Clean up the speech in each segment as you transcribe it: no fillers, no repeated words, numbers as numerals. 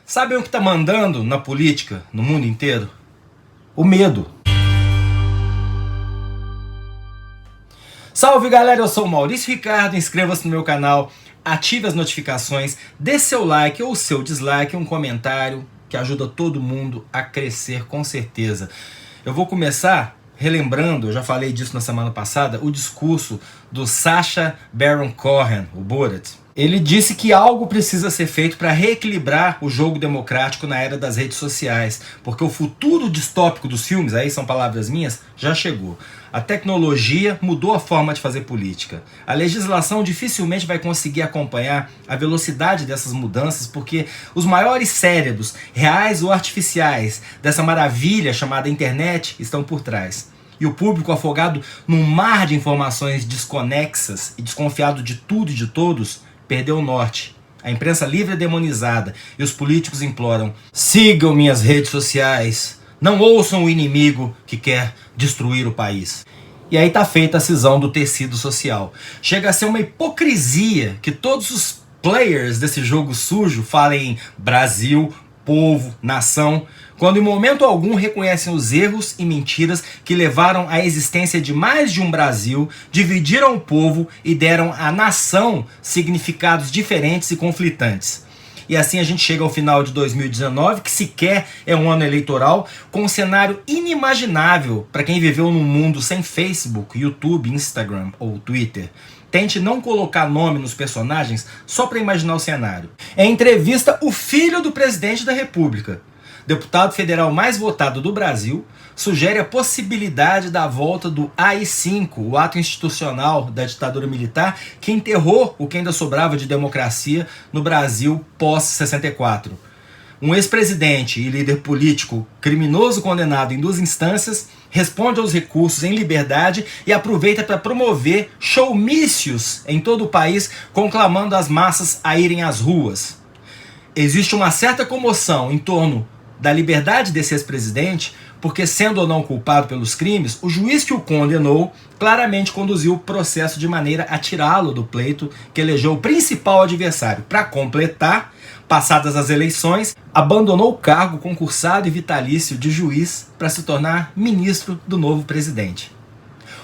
Sabem o que está mandando na política, no mundo inteiro? O medo. Salve galera, eu sou o Maurício Ricardo, inscreva-se no meu canal, ative as notificações, dê seu like ou seu dislike, um comentário que ajuda todo mundo a crescer com certeza. Eu vou começar relembrando, eu já falei disso na semana passada, o discurso do Sacha Baron Cohen, o Borat. Ele disse que algo precisa ser feito para reequilibrar o jogo democrático na era das redes sociais, porque o futuro distópico dos filmes, aí são palavras minhas, já chegou. A tecnologia mudou a forma de fazer política. A legislação dificilmente vai conseguir acompanhar a velocidade dessas mudanças, porque os maiores cérebros, reais ou artificiais, dessa maravilha chamada internet estão por trás. E o público, afogado num mar de informações desconexas e desconfiado de tudo e de todos, perdeu o norte. A imprensa livre é demonizada e os políticos imploram: sigam minhas redes sociais, não ouçam o inimigo que quer destruir o país. E aí tá feita a cisão do tecido social. Chega a ser uma hipocrisia que todos os players desse jogo sujo falem em Brasil, povo, nação, quando em momento algum reconhecem os erros e mentiras que levaram à existência de mais de um Brasil, dividiram o povo e deram à nação significados diferentes e conflitantes. E assim a gente chega ao final de 2019, que sequer é um ano eleitoral, com um cenário inimaginável para quem viveu num mundo sem Facebook, YouTube, Instagram ou Twitter. Tente não colocar nome nos personagens só para imaginar o cenário. Em entrevista, o filho do presidente da República, deputado federal mais votado do Brasil, sugere a possibilidade da volta do AI-5, o ato institucional da ditadura militar que enterrou o que ainda sobrava de democracia no Brasil pós-64. Um ex-presidente e líder político criminoso condenado em 2 instâncias responde aos recursos em liberdade e aproveita para promover showmícios em todo o país, conclamando as massas a irem às ruas. Existe uma certa comoção em torno da liberdade desse ex-presidente, porque, sendo ou não culpado pelos crimes, o juiz que o condenou claramente conduziu o processo de maneira a tirá-lo do pleito que elegeu o principal adversário. Para completar, passadas as eleições, abandonou o cargo concursado e vitalício de juiz para se tornar ministro do novo presidente.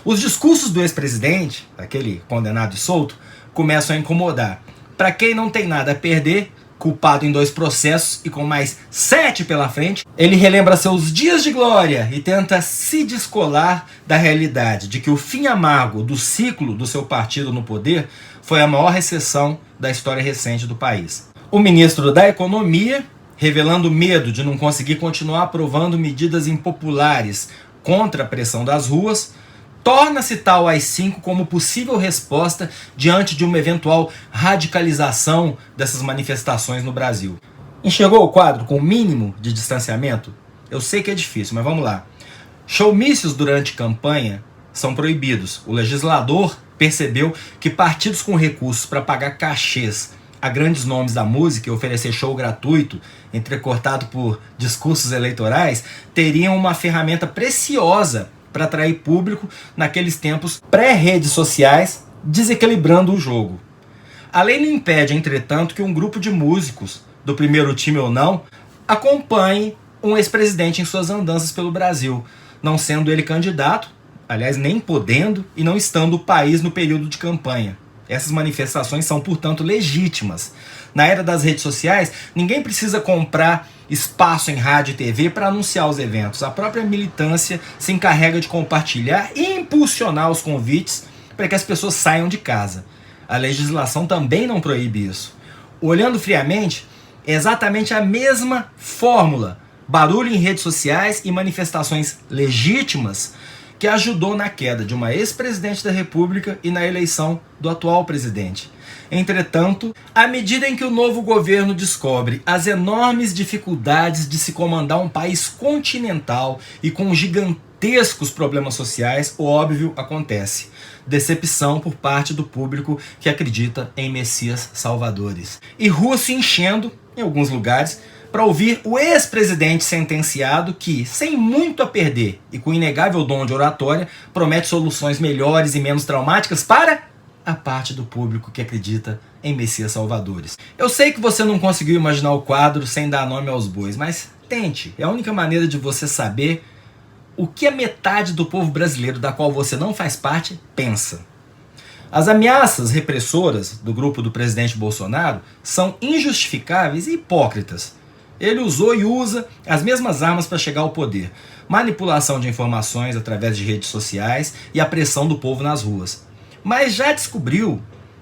Os discursos do ex-presidente, aquele condenado e solto, começam a incomodar. Para quem não tem nada a perder, culpado em 2 processos e com mais 7 pela frente, ele relembra seus dias de glória e tenta se descolar da realidade de que o fim amargo do ciclo do seu partido no poder foi a maior recessão da história recente do país. O ministro da Economia, revelando medo de não conseguir continuar aprovando medidas impopulares contra a pressão das ruas, torna-se tal AI-5 como possível resposta diante de uma eventual radicalização dessas manifestações no Brasil. Enxergou o quadro com o mínimo de distanciamento? Eu sei que é difícil, mas vamos lá. Showmícios durante campanha são proibidos. O legislador percebeu que partidos com recursos para pagar cachês a grandes nomes da música e oferecer show gratuito, entrecortado por discursos eleitorais, teriam uma ferramenta preciosa para atrair público naqueles tempos pré-redes sociais, desequilibrando o jogo. A lei não impede, entretanto, que um grupo de músicos, do primeiro time ou não, acompanhe um ex-presidente em suas andanças pelo Brasil, não sendo ele candidato, aliás, nem podendo, e não estando o país no período de campanha. Essas manifestações são, portanto, legítimas. Na era das redes sociais, ninguém precisa comprar espaço em rádio e TV para anunciar os eventos. A própria militância se encarrega de compartilhar e impulsionar os convites para que as pessoas saiam de casa. A legislação também não proíbe isso. Olhando friamente, é exatamente a mesma fórmula, barulho em redes sociais e manifestações legítimas, que ajudou na queda de uma ex-presidente da República e na eleição do atual presidente. Entretanto, à medida em que o novo governo descobre as enormes dificuldades de se comandar um país continental e com gigantescos problemas sociais, o óbvio acontece: decepção por parte do público que acredita em messias salvadores. E rua se enchendo, em alguns lugares, para ouvir o ex-presidente sentenciado que, sem muito a perder e com inegável dom de oratória, promete soluções melhores e menos traumáticas para a parte do público que acredita em Messias Salvadores. Eu sei que você não conseguiu imaginar o quadro sem dar nome aos bois, mas tente. É a única maneira de você saber o que a metade do povo brasileiro, da qual você não faz parte, pensa. As ameaças repressoras do grupo do presidente Bolsonaro são injustificáveis e hipócritas. Ele usou e usa as mesmas armas para chegar ao poder: manipulação de informações através de redes sociais e a pressão do povo nas ruas. Mas já descobriu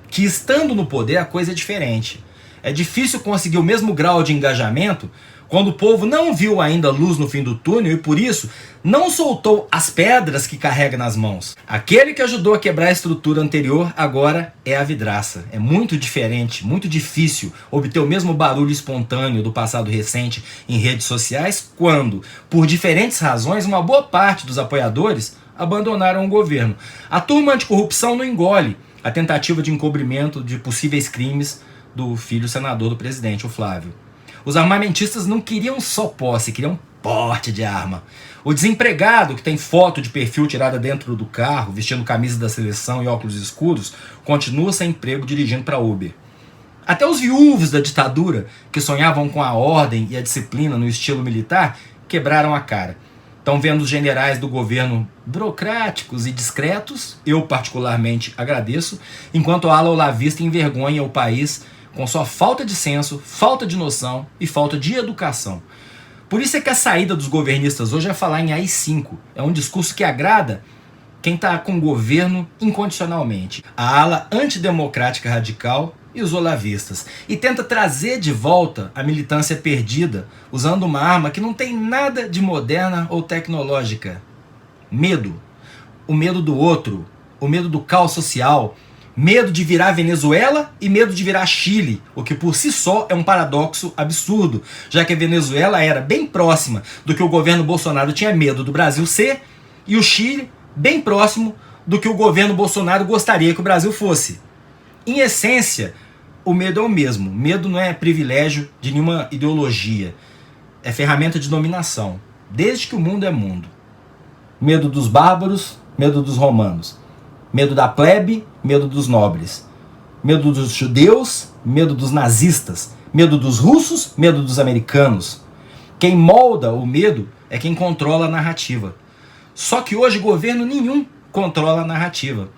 que, estando no poder, a coisa é diferente. É difícil conseguir o mesmo grau de engajamento quando o povo não viu ainda luz no fim do túnel e, por isso, não soltou as pedras que carrega nas mãos. Aquele que ajudou a quebrar a estrutura anterior agora é a vidraça. É muito diferente, muito difícil obter o mesmo barulho espontâneo do passado recente em redes sociais quando, por diferentes razões, uma boa parte dos apoiadores abandonaram o governo. A turma anticorrupção não engole a tentativa de encobrimento de possíveis crimes do filho senador do presidente, o Flávio. Os armamentistas não queriam só posse, queriam porte de arma. O desempregado, que tem foto de perfil tirada dentro do carro, vestindo camisa da seleção e óculos escuros, continua sem emprego dirigindo para Uber. Até os viúvos da ditadura, que sonhavam com a ordem e a disciplina no estilo militar, quebraram a cara. Estão vendo os generais do governo burocráticos e discretos, eu particularmente agradeço, enquanto a ala olavista envergonha o país com sua falta de senso, falta de noção e falta de educação. Por isso é que a saída dos governistas hoje é falar em AI-5. É um discurso que agrada quem está com o governo incondicionalmente. A ala antidemocrática radical e os olavistas. E tenta trazer de volta a militância perdida, usando uma arma que não tem nada de moderna ou tecnológica. Medo. O medo do outro. O medo do caos social. Medo de virar Venezuela e medo de virar Chile, o que por si só é um paradoxo absurdo, já que a Venezuela era bem próxima do que o governo Bolsonaro tinha medo do Brasil ser, e o Chile bem próximo do que o governo Bolsonaro gostaria que o Brasil fosse. Em essência, o medo é o mesmo. Medo não é privilégio de nenhuma ideologia, é ferramenta de dominação, desde que o mundo é mundo. Medo dos bárbaros, medo dos romanos. Medo da plebe, medo dos nobres. Medo dos judeus, medo dos nazistas. Medo dos russos, medo dos americanos. Quem molda o medo é quem controla a narrativa. Só que hoje governo nenhum controla a narrativa.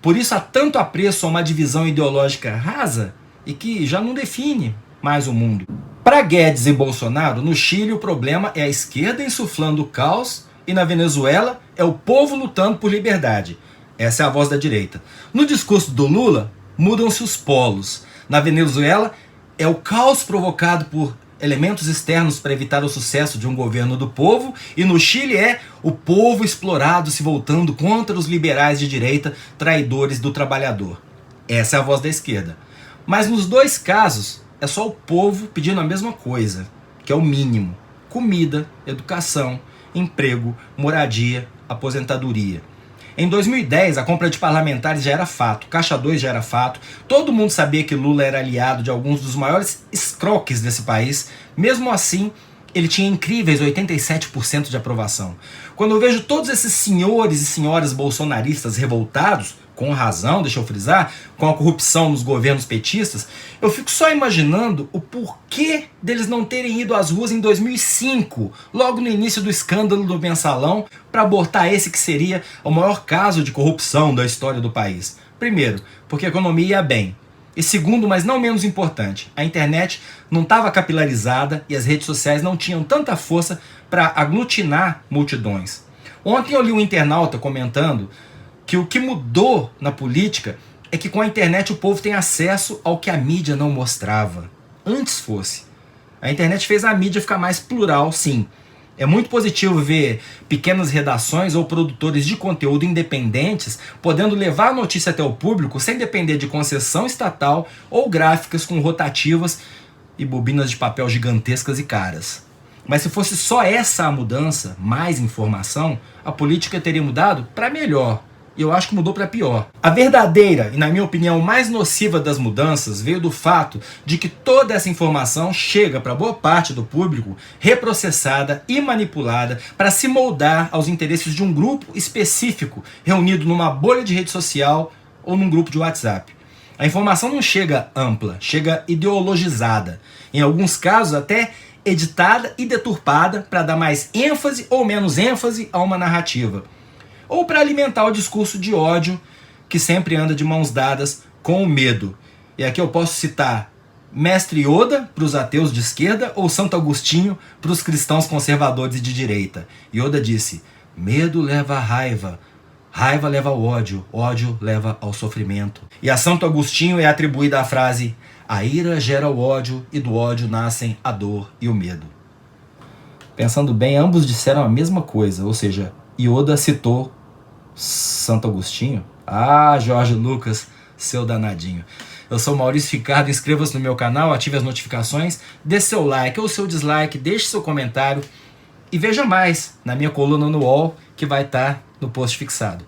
Por isso há tanto apreço a uma divisão ideológica rasa e que já não define mais o mundo. Para Guedes e Bolsonaro, no Chile o problema é a esquerda insuflando o caos e na Venezuela é o povo lutando por liberdade. Essa é a voz da direita. No discurso do Lula, mudam-se os polos. Na Venezuela, é o caos provocado por elementos externos para evitar o sucesso de um governo do povo, e no Chile é o povo explorado se voltando contra os liberais de direita, traidores do trabalhador. Essa é a voz da esquerda. Mas nos dois casos, é só o povo pedindo a mesma coisa, que é o mínimo: comida, educação, emprego, moradia, aposentadoria. Em 2010, a compra de parlamentares já era fato, Caixa 2 já era fato, todo mundo sabia que Lula era aliado de alguns dos maiores escroques desse país, mesmo assim, ele tinha incríveis 87% de aprovação. Quando eu vejo todos esses senhores e senhoras bolsonaristas revoltados, com razão, deixa eu frisar, com a corrupção nos governos petistas, eu fico só imaginando o porquê deles não terem ido às ruas em 2005, logo no início do escândalo do Mensalão, para abortar esse que seria o maior caso de corrupção da história do país. Primeiro, porque a economia ia bem. E segundo, mas não menos importante, a internet não estava capilarizada e as redes sociais não tinham tanta força para aglutinar multidões. Ontem eu li um internauta comentando que o que mudou na política é que com a internet o povo tem acesso ao que a mídia não mostrava. Antes fosse. A internet fez a mídia ficar mais plural, sim. É muito positivo ver pequenas redações ou produtores de conteúdo independentes podendo levar a notícia até o público sem depender de concessão estatal ou gráficas com rotativas e bobinas de papel gigantescas e caras. Mas se fosse só essa a mudança, mais informação, a política teria mudado para melhor. E eu acho que mudou para pior. A verdadeira e, na minha opinião, mais nociva das mudanças veio do fato de que toda essa informação chega para boa parte do público reprocessada e manipulada para se moldar aos interesses de um grupo específico reunido numa bolha de rede social ou num grupo de WhatsApp. A informação não chega ampla, chega ideologizada. Em alguns casos até editada e deturpada para dar mais ênfase ou menos ênfase a uma narrativa. Ou para alimentar o discurso de ódio que sempre anda de mãos dadas com o medo. E aqui eu posso citar Mestre Yoda para os ateus de esquerda ou Santo Agostinho para os cristãos conservadores de direita. Yoda disse: medo leva à raiva, raiva leva ao ódio, ódio leva ao sofrimento. E a Santo Agostinho é atribuída a frase: a ira gera o ódio e do ódio nascem a dor e o medo. Pensando bem, ambos disseram a mesma coisa, ou seja, Yoda citou Santo Agostinho. Ah, Jorge Lucas, seu danadinho. Eu sou Maurício Ricardo, inscreva-se no meu canal, ative as notificações, dê seu like ou seu dislike, deixe seu comentário e veja mais na minha coluna no UOL que vai estar no post fixado.